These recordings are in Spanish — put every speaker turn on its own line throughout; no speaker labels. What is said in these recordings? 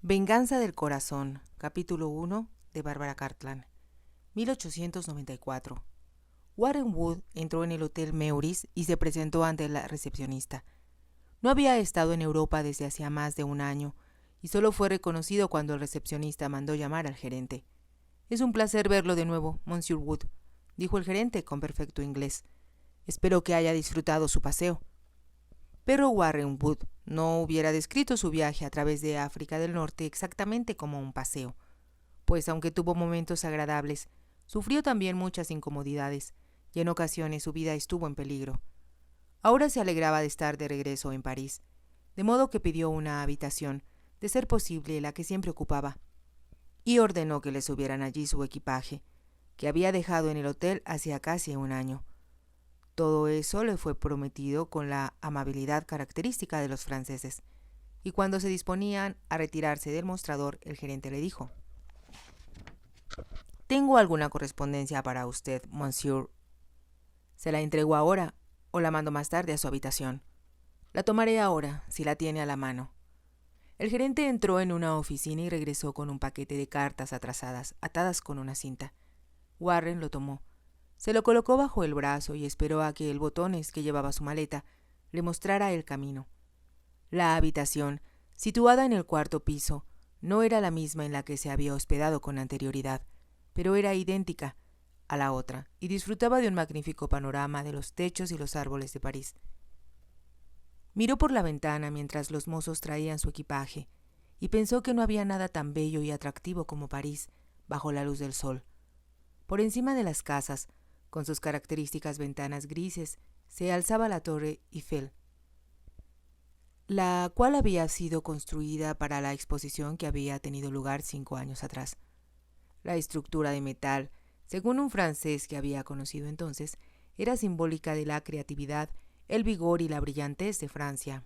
Venganza del corazón, capítulo 1 de Bárbara Cartland, 1894. Warren Wood entró en el Hotel Meurice y se presentó ante la recepcionista. No había estado en Europa desde hacía más de un año y solo fue reconocido cuando el recepcionista mandó llamar al gerente. «Es un placer verlo de nuevo, Monsieur Wood», dijo el gerente con perfecto inglés. «Espero que haya disfrutado su paseo». Pero Warren Wood no hubiera descrito su viaje a través de África del Norte exactamente como un paseo, pues aunque tuvo momentos agradables, sufrió también muchas incomodidades, y en ocasiones su vida estuvo en peligro. Ahora se alegraba de estar de regreso en París, de modo que pidió una habitación, de ser posible la que siempre ocupaba, y ordenó que le subieran allí su equipaje, que había dejado en el hotel hacía casi un año. Todo eso le fue prometido con la amabilidad característica de los franceses, y cuando se disponían a retirarse del mostrador, el gerente le dijo: «Tengo alguna correspondencia para usted, monsieur. ¿Se la entrego ahora o la mando más tarde a su habitación?» «La tomaré ahora, si la tiene a la mano». El gerente entró en una oficina y regresó con un paquete de cartas atrasadas, atadas con una cinta. Warren lo tomó. Se lo colocó bajo el brazo y esperó a que el botones que llevaba su maleta le mostrara el camino. La habitación, situada en el cuarto piso, no era la misma en la que se había hospedado con anterioridad, pero era idéntica a la otra y disfrutaba de un magnífico panorama de los techos y los árboles de París. Miró por la ventana mientras los mozos traían su equipaje y pensó que no había nada tan bello y atractivo como París bajo la luz del sol. Por encima de las casas, con sus características ventanas grises, se alzaba la Torre Eiffel, la cual había sido construida para la exposición que había tenido lugar 5 años atrás. La estructura de metal, según un francés que había conocido entonces, era simbólica de la creatividad, el vigor y la brillantez de Francia.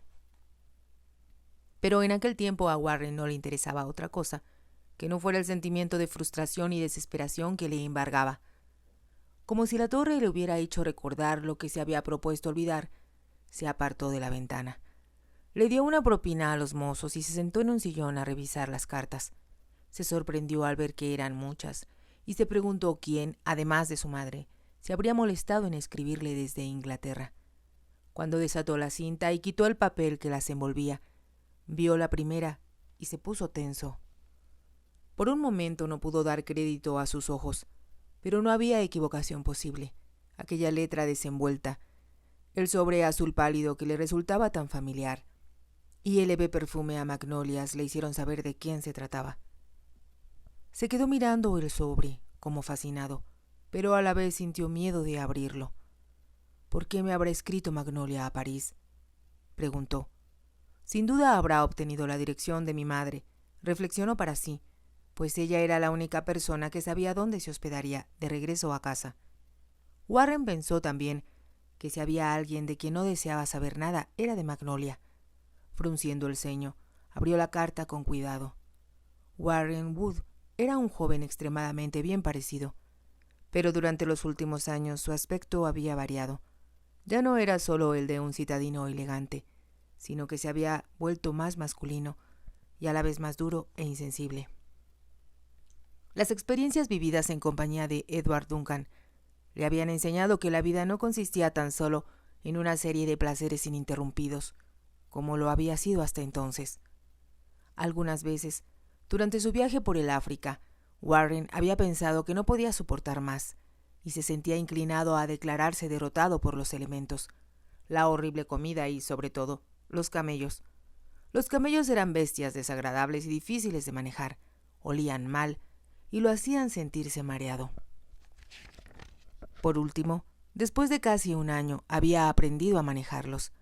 Pero en aquel tiempo a Warren no le interesaba otra cosa que no fuera el sentimiento de frustración y desesperación que le embargaba. Como si la torre le hubiera hecho recordar lo que se había propuesto olvidar, se apartó de la ventana. Le dio una propina a los mozos y se sentó en un sillón a revisar las cartas. Se sorprendió al ver que eran muchas, y se preguntó quién, además de su madre, se habría molestado en escribirle desde Inglaterra. Cuando desató la cinta y quitó el papel que las envolvía, vio la primera y se puso tenso. Por un momento no pudo dar crédito a sus ojos, pero no había equivocación posible. Aquella letra desenvuelta, el sobre azul pálido que le resultaba tan familiar, y el leve perfume a magnolias le hicieron saber de quién se trataba. Se quedó mirando el sobre, como fascinado, pero a la vez sintió miedo de abrirlo. «¿Por qué me habrá escrito Magnolia a París?», preguntó. «Sin duda habrá obtenido la dirección de mi madre», reflexionó para sí, pues ella era la única persona que sabía dónde se hospedaría de regreso a casa. Warren pensó también que si había alguien de quien no deseaba saber nada, era de Magnolia. Frunciendo el ceño, abrió la carta con cuidado. Warren Wood era un joven extremadamente bien parecido, pero durante los últimos años su aspecto había variado. Ya no era solo el de un citadino elegante, sino que se había vuelto más masculino y a la vez más duro e insensible. Las experiencias vividas en compañía de Edward Duncan le habían enseñado que la vida no consistía tan solo en una serie de placeres ininterrumpidos, como lo había sido hasta entonces. Algunas veces, durante su viaje por el África, Warren había pensado que no podía soportar más, y se sentía inclinado a declararse derrotado por los elementos, la horrible comida y, sobre todo, los camellos. Los camellos eran bestias desagradables y difíciles de manejar, olían mal, y lo hacían sentirse mareado. Por último, después de casi un año, había aprendido a manejarlos,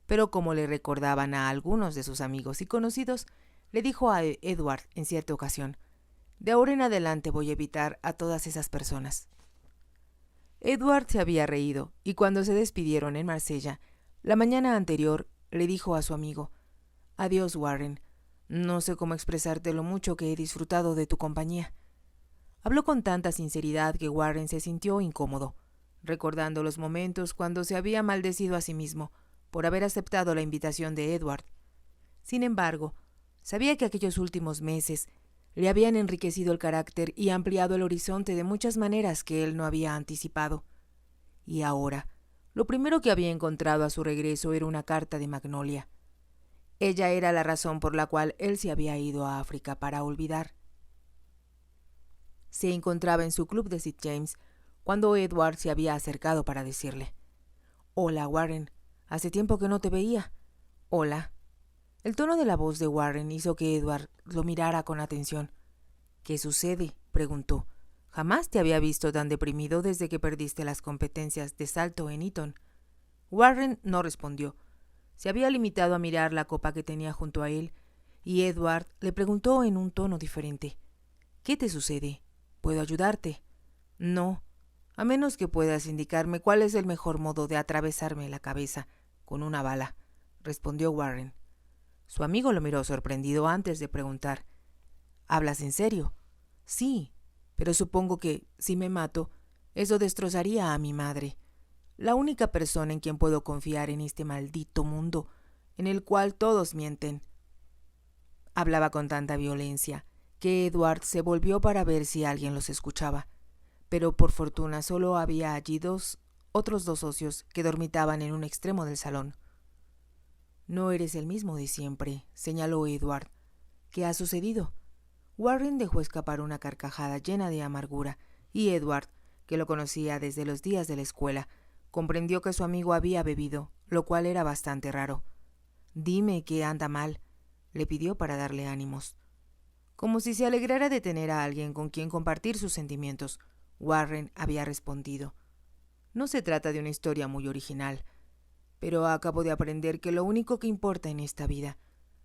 pero como le recordaban a algunos de sus amigos y conocidos, le dijo a Edward en cierta ocasión: «De ahora en adelante voy a evitar a todas esas personas». Edward se había reído, y cuando se despidieron en Marsella, la mañana anterior, le dijo a su amigo: «Adiós, Warren. No sé cómo expresarte lo mucho que he disfrutado de tu compañía». Habló con tanta sinceridad que Warren se sintió incómodo, recordando los momentos cuando se había maldecido a sí mismo por haber aceptado la invitación de Edward. Sin embargo, Sabía que aquellos últimos meses le habían enriquecido el carácter y ampliado el horizonte de muchas maneras que él no había anticipado. Y ahora, lo primero que había encontrado a su regreso era una carta de Magnolia. Ella era la razón por la cual él se había ido a África para olvidar. Se encontraba en su club de St. James cuando Edward se había acercado para decirle: «Hola, Warren. Hace tiempo que no te veía». «Hola». El tono de la voz de Warren hizo que Edward lo mirara con atención. «¿Qué sucede?», preguntó. «Jamás te había visto tan deprimido desde que perdiste las competencias de salto en Eton». Warren no respondió. Se había limitado a mirar la copa que tenía junto a él, y Edward le preguntó en un tono diferente: «¿Qué te sucede? ¿Puedo ayudarte?» «No, a menos que puedas indicarme cuál es el mejor modo de atravesarme la cabeza con una bala», respondió Warren. Su amigo lo miró sorprendido antes de preguntar: «¿Hablas en serio?» «Sí, pero supongo que, si me mato, eso destrozaría a mi madre, la única persona en quien puedo confiar en este maldito mundo, en el cual todos mienten». Hablaba con tanta violencia que Edward se volvió para ver si alguien los escuchaba, pero por fortuna solo había allí otros dos socios que dormitaban en un extremo del salón. «No eres el mismo de siempre», señaló Edward. «¿Qué ha sucedido?» Warren dejó escapar una carcajada llena de amargura, y Edward, que lo conocía desde los días de la escuela, comprendió que su amigo había bebido, lo cual era bastante raro. «Dime que anda mal», le pidió para darle ánimos. Como si se alegrara de tener a alguien con quien compartir sus sentimientos, Warren había respondido: «No se trata de una historia muy original, pero acabo de aprender que lo único que importa en esta vida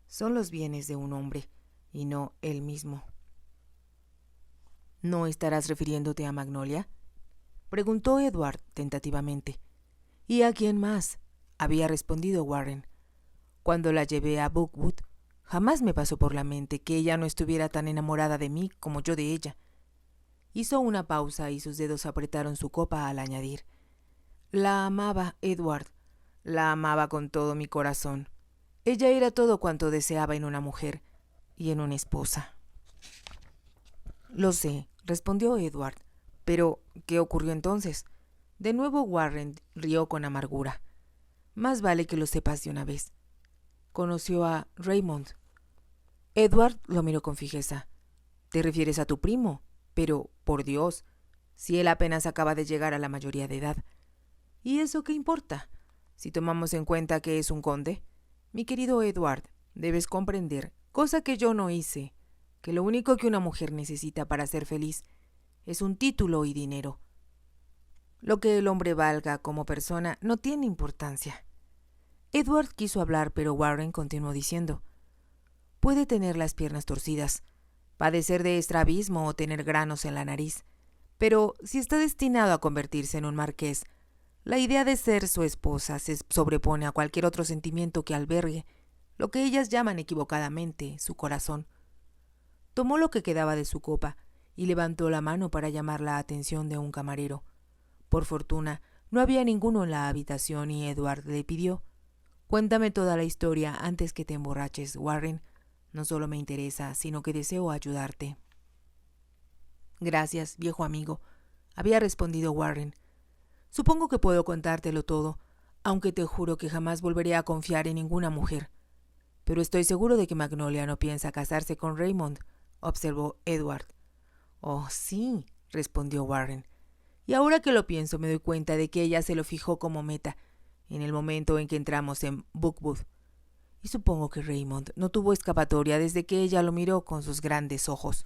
son los bienes de un hombre, y no él mismo». «¿No estarás refiriéndote a Magnolia?», preguntó Edward tentativamente. «¿Y a quién más?», había respondido Warren. «Cuando la llevé a Bookwood, jamás me pasó por la mente que ella no estuviera tan enamorada de mí como yo de ella». Hizo una pausa y sus dedos apretaron su copa al añadir: «La amaba, Edward. La amaba con todo mi corazón. Ella era todo cuanto deseaba en una mujer y en una esposa». «Lo sé», respondió Edward. «Pero, ¿qué ocurrió entonces?». De nuevo Warren rió con amargura. «Más vale que lo sepas de una vez. Conoció a Raymond». Edward lo miró con fijeza. «¿Te refieres a tu primo? Pero, por Dios, si él apenas acaba de llegar a la mayoría de edad». «¿Y eso qué importa? Si tomamos en cuenta que es un conde. Mi querido Edward, debes comprender, cosa que yo no hice, que lo único que una mujer necesita para ser feliz es un título y dinero. Lo que el hombre valga como persona no tiene importancia». Edward quiso hablar, pero Warren continuó diciendo: «Puede tener las piernas torcidas, padecer de estrabismo o tener granos en la nariz, pero si está destinado a convertirse en un marqués, la idea de ser su esposa se sobrepone a cualquier otro sentimiento que albergue lo que ellas llaman equivocadamente su corazón». Tomó lo que quedaba de su copa y levantó la mano para llamar la atención de un camarero. Por fortuna, no había ninguno en la habitación y Edward le pidió: «Cuéntame toda la historia antes que te emborraches, Warren. No solo me interesa, sino que deseo ayudarte». «Gracias, viejo amigo», había respondido Warren. «Supongo que puedo contártelo todo, aunque te juro que jamás volveré a confiar en ninguna mujer. Pero estoy seguro de que Magnolia no piensa casarse con Raymond», observó Edward. «Oh, sí», respondió Warren. «Y ahora que lo pienso me doy cuenta de que ella se lo fijó como meta en el momento en que entramos en Bookwood. Y supongo que Raymond no tuvo escapatoria desde que ella lo miró con sus grandes ojos».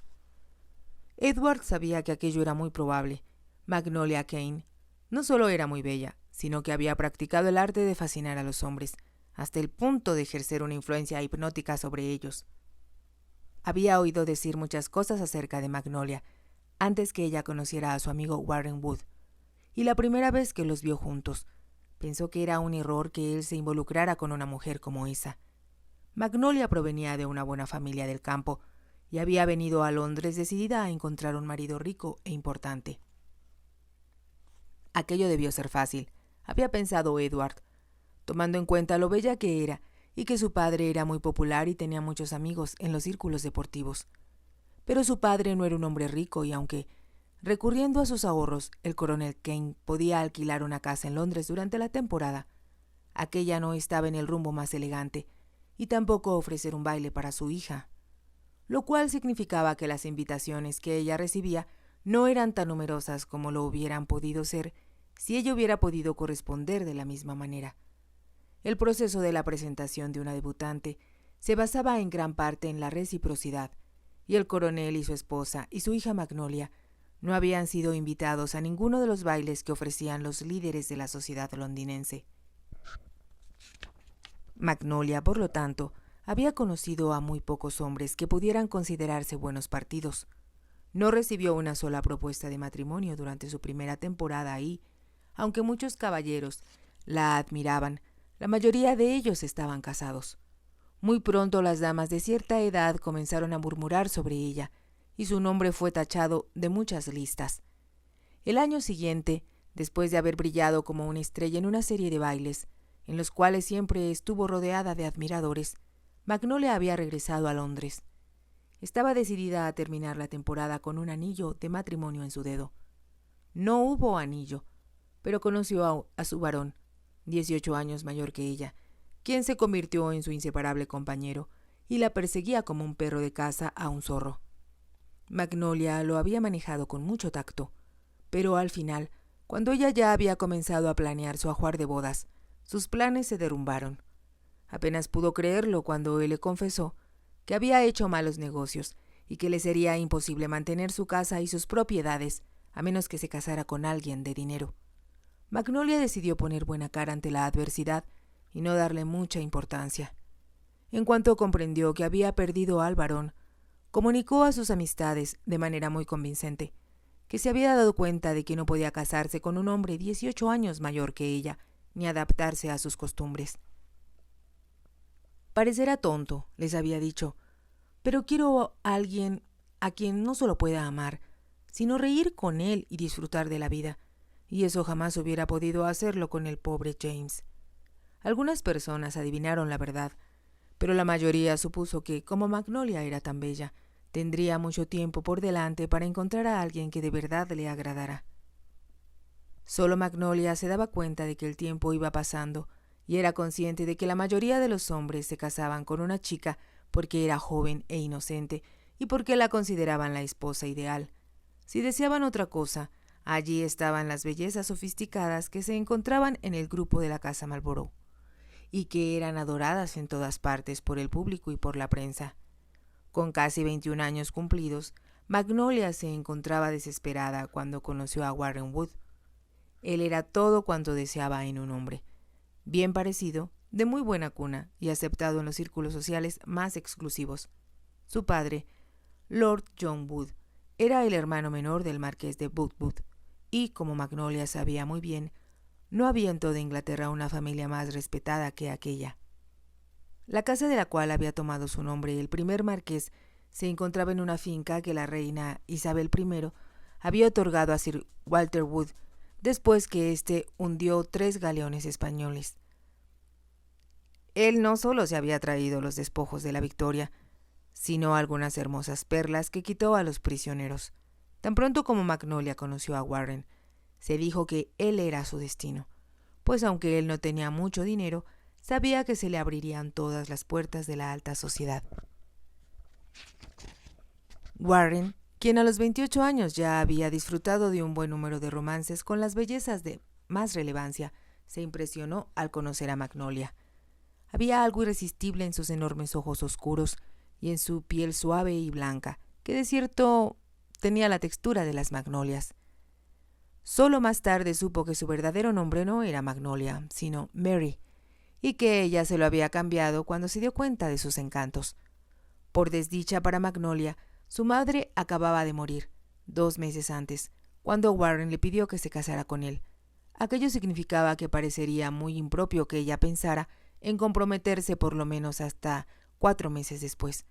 Edward sabía que aquello era muy probable. Magnolia Kane no solo era muy bella, sino que había practicado el arte de fascinar a los hombres, hasta el punto de ejercer una influencia hipnótica sobre ellos. Había oído decir muchas cosas acerca de Magnolia antes que ella conociera a su amigo Warren Wood, y la primera vez que los vio juntos, pensó que era un error que él se involucrara con una mujer como esa. Magnolia provenía de una buena familia del campo y había venido a Londres decidida a encontrar un marido rico e importante. Aquello debió ser fácil, había pensado Edward, tomando en cuenta lo bella que era y que su padre era muy popular y tenía muchos amigos en los círculos deportivos. Pero su padre no era un hombre rico y aunque, recurriendo a sus ahorros, el coronel Kane podía alquilar una casa en Londres durante la temporada, aquella no estaba en el rumbo más elegante y tampoco ofrecer un baile para su hija, lo cual significaba que las invitaciones que ella recibía no eran tan numerosas como lo hubieran podido ser si ella hubiera podido corresponder de la misma manera. El proceso de la presentación de una debutante se basaba en gran parte en la reciprocidad, y el coronel y su esposa y su hija Magnolia no habían sido invitados a ninguno de los bailes que ofrecían los líderes de la sociedad londinense. Magnolia, por lo tanto, había conocido a muy pocos hombres que pudieran considerarse buenos partidos. No recibió una sola propuesta de matrimonio durante su primera temporada y, aunque muchos caballeros la admiraban, la mayoría de ellos estaban casados. Muy pronto las damas de cierta edad comenzaron a murmurar sobre ella, y su nombre fue tachado de muchas listas. El año siguiente, después de haber brillado como una estrella en una serie de bailes, en los cuales siempre estuvo rodeada de admiradores, Magnolia había regresado a Londres. Estaba decidida a terminar la temporada con un anillo de matrimonio en su dedo. No hubo anillo, pero conoció a su varón, 18 años mayor que ella, quien se convirtió en su inseparable compañero y la perseguía como un perro de caza a un zorro. Magnolia lo había manejado con mucho tacto, pero al final, cuando ella ya había comenzado a planear su ajuar de bodas, sus planes se derrumbaron. Apenas pudo creerlo cuando él le confesó que había hecho malos negocios y que le sería imposible mantener su casa y sus propiedades a menos que se casara con alguien de dinero. Magnolia decidió poner buena cara ante la adversidad y no darle mucha importancia. En cuanto comprendió que había perdido al varón, comunicó a sus amistades, de manera muy convincente, que se había dado cuenta de que no podía casarse con un hombre 18 años mayor que ella, ni adaptarse a sus costumbres. Parecerá tonto, les había dicho, pero quiero a alguien a quien no solo pueda amar, sino reír con él y disfrutar de la vida, y eso jamás hubiera podido hacerlo con el pobre James. Algunas personas adivinaron la verdad, pero la mayoría supuso que, como Magnolia era tan bella, tendría mucho tiempo por delante para encontrar a alguien que de verdad le agradara. Solo Magnolia se daba cuenta de que el tiempo iba pasando y era consciente de que la mayoría de los hombres se casaban con una chica porque era joven e inocente y porque la consideraban la esposa ideal. Si deseaban otra cosa, allí estaban las bellezas sofisticadas que se encontraban en el grupo de la casa Marlborough y que eran adoradas en todas partes por el público y por la prensa. Con casi 21 años cumplidos, Magnolia se encontraba desesperada cuando conoció a Warren Wood. Él era todo cuanto deseaba en un hombre, bien parecido, de muy buena cuna y aceptado en los círculos sociales más exclusivos. Su padre, Lord John Wood, era el hermano menor del marqués de Woodwood, y, como Magnolia sabía muy bien, no había en toda Inglaterra una familia más respetada que aquella. La casa de la cual había tomado su nombre el primer marqués se encontraba en una finca que la reina Isabel I había otorgado a Sir Walter Wood después que éste hundió 3 galeones españoles. Él no solo se había traído los despojos de la victoria, sino algunas hermosas perlas que quitó a los prisioneros. Tan pronto como Magnolia conoció a Warren, se dijo que él era su destino, pues aunque él no tenía mucho dinero, sabía que se le abrirían todas las puertas de la alta sociedad. Warren, quien a los 28 años ya había disfrutado de un buen número de romances con las bellezas de más relevancia, se impresionó al conocer a Magnolia. Había algo irresistible en sus enormes ojos oscuros y en su piel suave y blanca, que de cierto tenía la textura de las magnolias. Solo más tarde supo que su verdadero nombre no era Magnolia, sino Mary, y que ella se lo había cambiado cuando se dio cuenta de sus encantos. Por desdicha para Magnolia, su madre acababa de morir, 2 meses antes, cuando Warren le pidió que se casara con él. Aquello significaba que parecería muy impropio que ella pensara en comprometerse por lo menos hasta 4 meses después.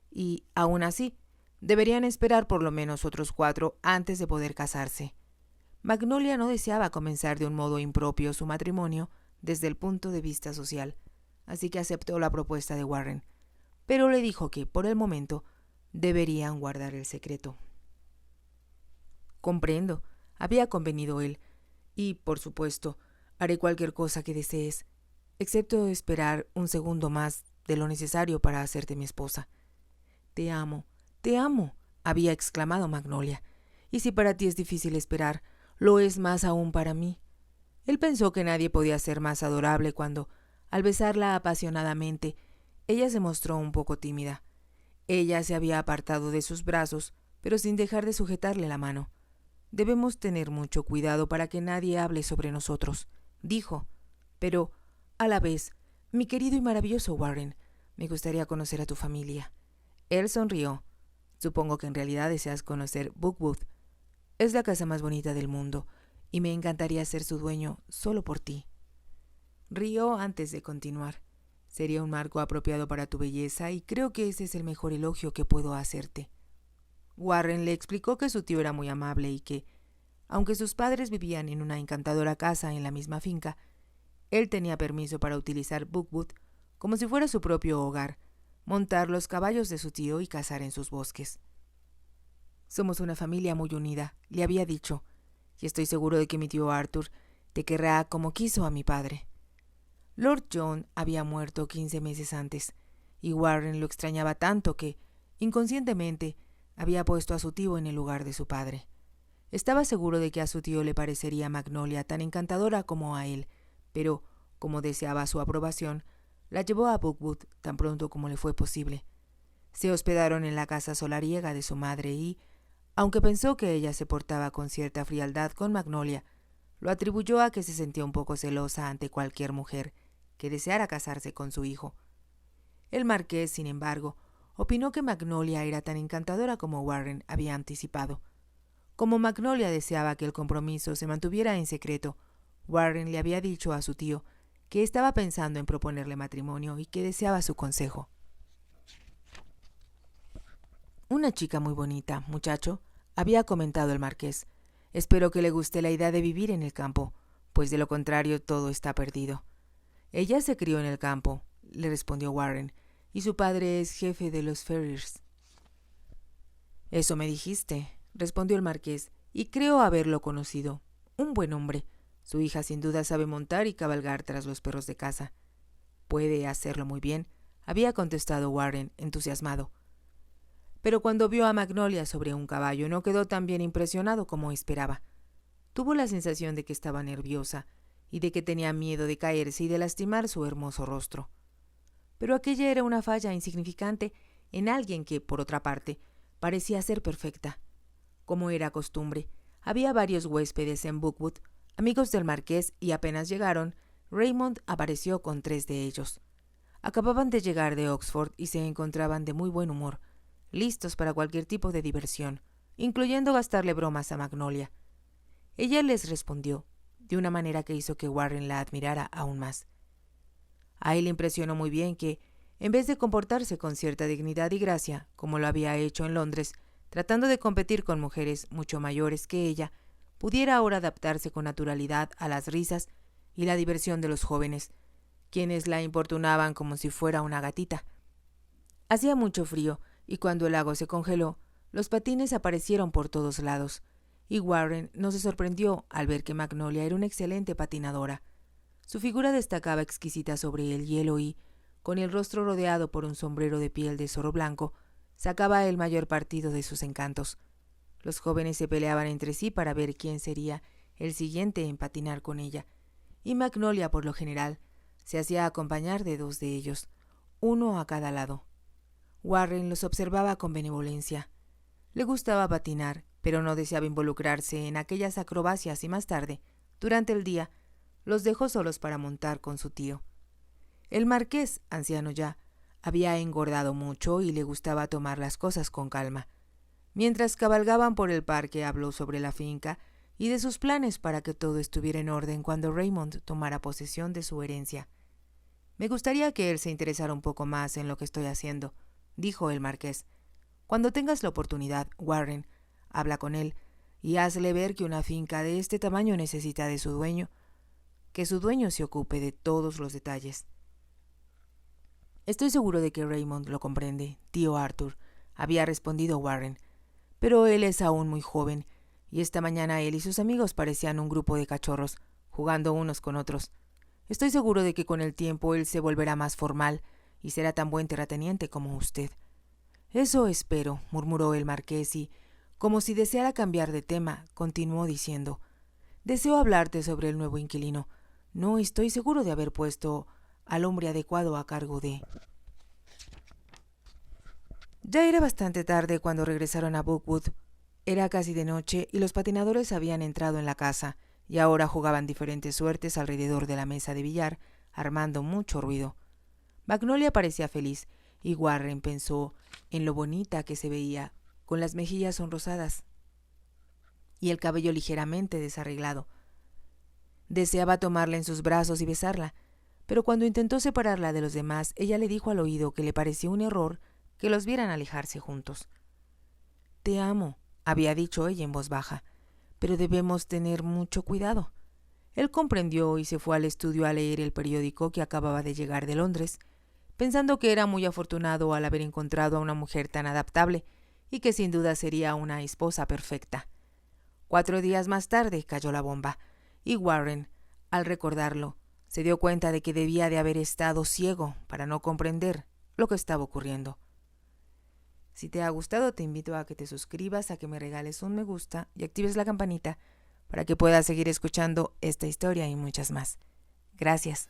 Y, aún así, deberían esperar por lo menos otros 4 antes de poder casarse. Magnolia no deseaba comenzar de un modo impropio su matrimonio desde el punto de vista social, así que aceptó la propuesta de Warren, pero le dijo que, por el momento, deberían guardar el secreto. Comprendo, había convenido él, y, por supuesto, haré cualquier cosa que desees, excepto esperar un segundo más de lo necesario para hacerte mi esposa. Te amo, había exclamado Magnolia, y si para ti es difícil esperar, lo es más aún para mí. Él pensó que nadie podía ser más adorable cuando, al besarla apasionadamente, ella se mostró un poco tímida. Ella se había apartado de sus brazos, pero sin dejar de sujetarle la mano. Debemos tener mucho cuidado para que nadie hable sobre nosotros, dijo, pero, a la vez, mi querido y maravilloso Warren, me gustaría conocer a tu familia. Él sonrió. Supongo que en realidad deseas conocer Bookwood. Es la casa más bonita del mundo, y me encantaría ser su dueño solo por ti. Rió antes de continuar. Sería un marco apropiado para tu belleza y creo que ese es el mejor elogio que puedo hacerte. Warren le explicó que su tío era muy amable y que, aunque sus padres vivían en una encantadora casa en la misma finca, él tenía permiso para utilizar Bookwood como si fuera su propio hogar, montar los caballos de su tío y cazar en sus bosques. Somos una familia muy unida, le había dicho, y estoy seguro de que mi tío Arthur te querrá como quiso a mi padre. Lord John había muerto 15 meses antes, y Warren lo extrañaba tanto que, inconscientemente, había puesto a su tío en el lugar de su padre. Estaba seguro de que a su tío le parecería Magnolia tan encantadora como a él, pero, como deseaba su aprobación, la llevó a Bookwood tan pronto como le fue posible. Se hospedaron en la casa solariega de su madre y, aunque pensó que ella se portaba con cierta frialdad con Magnolia, lo atribuyó a que se sentía un poco celosa ante cualquier mujer que deseara casarse con su hijo. El marqués, sin embargo, opinó que Magnolia era tan encantadora como Warren había anticipado. Como Magnolia deseaba que el compromiso se mantuviera en secreto, Warren le había dicho a su tío que estaba pensando en proponerle matrimonio y que deseaba su consejo. «Una chica muy bonita, muchacho», había comentado el marqués. «Espero que le guste la idea de vivir en el campo, pues de lo contrario todo está perdido». «Ella se crió en el campo», le respondió Warren, «y su padre es jefe de los Ferriers». «Eso me dijiste», respondió el marqués, «y creo haberlo conocido. Un buen hombre. Su hija sin duda sabe montar y cabalgar tras los perros de caza». «Puede hacerlo muy bien», había contestado Warren, entusiasmado. Pero cuando vio a Magnolia sobre un caballo no quedó tan bien impresionado como esperaba. Tuvo la sensación de que estaba nerviosa y de que tenía miedo de caerse y de lastimar su hermoso rostro. Pero aquella era una falla insignificante en alguien que, por otra parte, parecía ser perfecta. Como era costumbre, había varios huéspedes en Bookwood, amigos del marqués, y apenas llegaron, Raymond apareció con 3 de ellos. Acababan de llegar de Oxford y se encontraban de muy buen humor, listos para cualquier tipo de diversión, incluyendo gastarle bromas a Magnolia. Ella les respondió, de una manera que hizo que Warren la admirara aún más. A él le impresionó muy bien que, en vez de comportarse con cierta dignidad y gracia, como lo había hecho en Londres, tratando de competir con mujeres mucho mayores que ella, pudiera ahora adaptarse con naturalidad a las risas y la diversión de los jóvenes, quienes la importunaban como si fuera una gatita. Hacía mucho frío, y cuando el lago se congeló, los patines aparecieron por todos lados, y Warren no se sorprendió al ver que Magnolia era una excelente patinadora. Su figura destacaba exquisita sobre el hielo y, con el rostro rodeado por un sombrero de piel de zorro blanco, sacaba el mayor partido de sus encantos. Los jóvenes se peleaban entre sí para ver quién sería el siguiente en patinar con ella, y Magnolia, por lo general, se hacía acompañar de 2 de ellos, uno a cada lado. Warren los observaba con benevolencia. Le gustaba patinar, pero no deseaba involucrarse en aquellas acrobacias y más tarde, durante el día, los dejó solos para montar con su tío. El marqués, anciano ya, había engordado mucho y le gustaba tomar las cosas con calma. Mientras cabalgaban por el parque habló sobre la finca y de sus planes para que todo estuviera en orden cuando Raymond tomara posesión de su herencia. «Me gustaría que él se interesara un poco más en lo que estoy haciendo», dijo el marqués. «Cuando tengas la oportunidad, Warren, habla con él y hazle ver que una finca de este tamaño necesita de su dueño, que su dueño se ocupe de todos los detalles». Estoy seguro de que Raymond lo comprende, tío Arthur, había respondido Warren. Pero él es aún muy joven, y esta mañana él y sus amigos parecían un grupo de cachorros, jugando unos con otros. Estoy seguro de que con el tiempo él se volverá más formal y será tan buen terrateniente como usted. Eso espero, murmuró el marqués y, como si deseara cambiar de tema, continuó diciendo: deseo hablarte sobre el nuevo inquilino. No estoy seguro de haber puesto al hombre adecuado a cargo de... Ya era bastante tarde cuando regresaron a Brookwood. Era casi de noche y los patinadores habían entrado en la casa y ahora jugaban diferentes suertes alrededor de la mesa de billar, armando mucho ruido. Magnolia parecía feliz y Warren pensó en lo bonita que se veía, con las mejillas sonrosadas y el cabello ligeramente desarreglado. Deseaba tomarla en sus brazos y besarla, pero cuando intentó separarla de los demás, ella le dijo al oído que le parecía un error que los vieran alejarse juntos. «Te amo», había dicho ella en voz baja, «pero debemos tener mucho cuidado». Él comprendió y se fue al estudio a leer el periódico que acababa de llegar de Londres, pensando que era muy afortunado al haber encontrado a una mujer tan adaptable y que sin duda sería una esposa perfecta. 4 días más tarde cayó la bomba, y Warren, al recordarlo, se dio cuenta de que debía de haber estado ciego para no comprender lo que estaba ocurriendo. Si te ha gustado, te invito a que te suscribas, a que me regales un me gusta y actives la campanita para que puedas seguir escuchando esta historia y muchas más. Gracias.